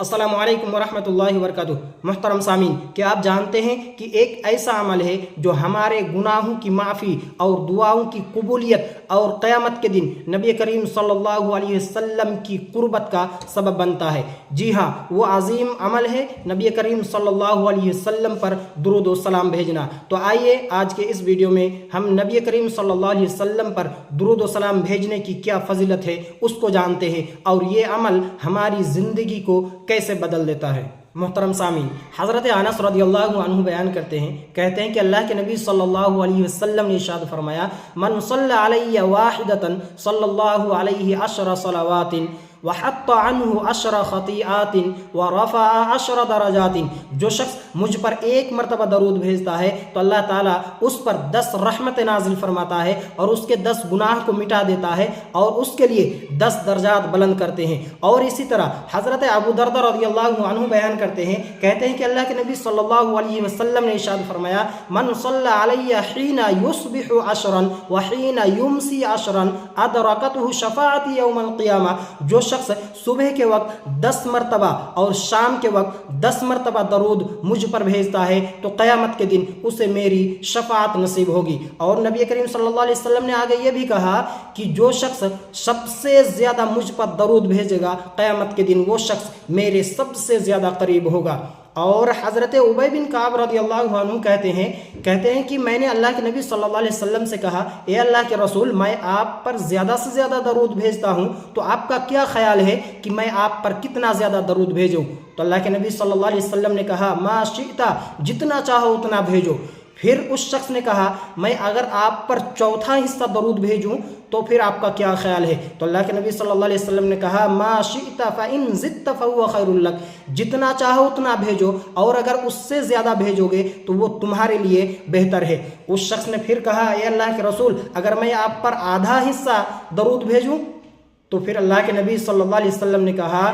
अस्सलामु अलैकुम वरहमतुल्लाहि वबरकातुहू। मुहतरम सामीन, क्या आप जानते हैं कि एक ऐसा अमल है जो हमारे गुनाहों की माफ़ी और दुआओं की कबूलियत और क़यामत के दिन नबी करीम सल्लल्लाहु अलैहि वसल्लम की कुर्बत का सबब बनता है। जी हाँ, वो अजीम अमल है नबी करीम सल्लल्लाहु अलैहि वसल्लम पर दुरूद व सलाम भेजना। तो आइए आज के इस वीडियो में हम नबी करीम सल्लल्लाहु अलैहि वसल्लम पर दुरूद व सलाम भेजने की क्या फजीलत है उसको जानते हैं और ये अमल हमारी ज़िंदगी को कैसे बदल देता है। मोहतरम सामीन, हज़रत अनस रज़ियल्लाहु अन्हु बयान करते हैं, कहते हैं कि अल्लाह के नबी सल्लल्लाहु अलैहि वसल्लम ने इरशाद फरमाया, मन सल्ला अलैहि वाहिदतन सल्लल्लाहु अलैहि अशरा सलावातिन व हत्ता अन्हु अशरा खतीआतिन व रफ़ा अशरा दरजातिन। जो शख्स मुझ पर एक मरतबा दरूद भेजता है तो अल्लाह ताला उस पर 10 रहमत नाजिल फरमाता है और उसके 10 गुनाह को मिटा देता है और उसके लिए 10 दर्जात बुलंद करते हैं। और इसी तरह हज़रत अबू दरदा रज़ियल्लाहु अन्हु बयान करते हैं, कहते हैं कि अल्लाह के नबी सल्लल्लाहु अलैहि वसल्लम ने इरशाद फरमाया, मन सल्ला अलैहि हीना युस्बिहु अशरन व हीना युमसी अशरन अदरकतहु शफाअती यौमल क़ियामा। जो शख्स सुबह के वक्त 10 मरतबा और शाम के वक्त 10 मरतबा दरूद मुझ पर भेजता है तो क़यामत के दिन उसे मेरी शफाअत नसीब होगी। और नबी करीम सल्लल्लाहु अलैहि वसल्लम ने आगे ये भी कहा कि जो शख्स सबसे ज़्यादा मुझ पर दरूद भेजेगा क़यामत के दिन वो शख्स मेरे सबसे ज़्यादा करीब होगा। और हज़रत उबय बिन काब रज़ियल्लाहु अन्हु कहते हैं कि मैंने अल्लाह के नबी सल्लल्लाहु अलैहि वसल्लम से कहा, ए अल्लाह के रसूल, मैं आप पर ज़्यादा से ज़्यादा दरूद भेजता हूँ, तो आपका क्या ख्याल है कि मैं आप पर कितना ज़्यादा दरूद भेजूँ? तो अल्लाह के नबी सल्लल्लाहु अलैहि वसल्लम ने कहा, मा शिता, जितना चाहो उतना भेजो। फिर उस शख्स ने कहा, मैं अगर आप पर चौथा हिस्सा दरूद भेजूं तो फिर आपका क्या ख्याल है? तो अल्लाह के नबी सल्लल्लाहु अलैहि वसल्लम ने कहा, मा शिअता फ़इन ज़िदता फ़हुव खैरुल लक, जितना चाहो उतना भेजो और अगर उससे ज़्यादा भेजोगे तो वो तुम्हारे लिए बेहतर है। उस शख्स ने फिर कहा, ए अल्लाह के रसूल, अगर मैं आप पर आधा हिस्सा दरूद भेजूँ? तो फिर अल्लाह के नबी सल्लल्लाहु अलैहि वसल्लम ने कहा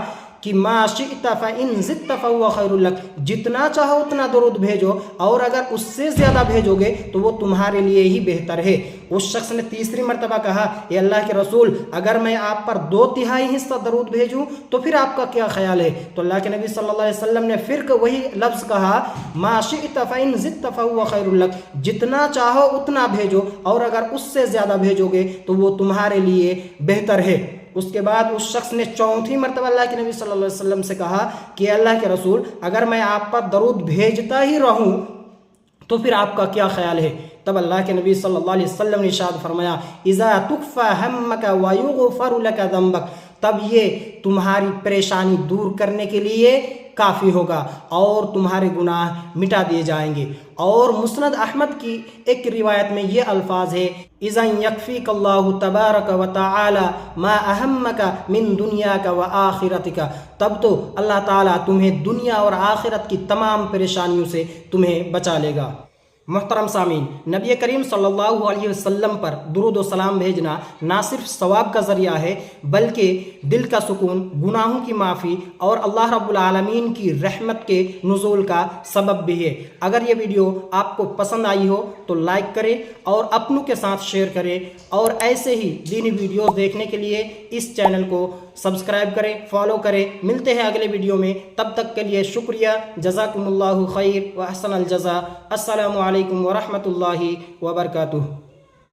कि मा शिअता फ़इन ज़िदता फ़हुव खैरुल लक, जितना चाहो उतना दरूद भेजो और अगर उससे ज़्यादा भेजोगे तो वो तुम्हारे लिए ही बेहतर है। उस शख्स ने तीसरी मरतबा कहा, ये अल्लाह के रसूल, अगर मैं आप पर 2/3 हिस्सा दरूद भेजूं तो फिर आपका क्या ख्याल है? तो अल्लाह के नबी सल्लल्लाहु अलैहि वसल्लम ने फिर वही लफ्ज़ कहा, मा शिअता फ़इन ज़िदता फ़हुव खैरुल लक, जितना चाहो उतना भेजो और अगर उससे ज़्यादा भेजोगे तो वो तुम्हारे लिए बेहतर है। उसके बाद उस शख्स ने चौथी मरतबा अल्लाह के नबी सल्लल्लाहु अलैहि वसल्लम से कहा कि अल्लाह के रसूल, अगर मैं आप पर दरूद भेजता ही रहूं तो फिर आपका क्या ख्याल है? तब अल्लाह के नबी सल्लल्लाहु अलैहि वसल्लम ने इरशाद फरमाया, इज़ा तुख्फ़ा हम्मका व युग़फ़रु लका ज़ंबक, तब ये तुम्हारी परेशानी दूर करने के लिए काफ़ी होगा और तुम्हारे गुनाह मिटा दिए जाएंगे। और मुस्नद अहमद की एक रिवायत में ये अल्फाज है, इज़न यकफ़ीकल्लाहु तबारक व तआला मा अहम्मका मिन दुनियाका व आखिरतिका, तब तो अल्लाह ताला तुम्हें दुनिया और आखिरत की तमाम परेशानियों से तुम्हें बचा लेगा। मोहतरम सामीन, नबी करीम सल्लल्लाहु अलैहि वसल्लम पर दुरूद व सलाम भेजना ना सिर्फ सवाब का ज़रिया है बल्कि दिल का सुकून, गुनाहों की माफ़ी और अल्लाह रब्बुल आलमीन की रहमत के नुज़ूल का सबब भी है। अगर ये वीडियो आपको पसंद आई हो तो लाइक करें और अपनों के साथ शेयर करें और ऐसे ही दीनी वीडियोस देखने के लिए इस चैनल को सब्सक्राइब करें, फॉलो करें। मिलते हैं अगले वीडियो में, तब तक के लिए शुक्रिया। जज़ाकुमुल्लाहु खैर व अहसनल जज़ा। अस्सलामु अलैकुम व रहमतुल्लाहि व बरकातुहू।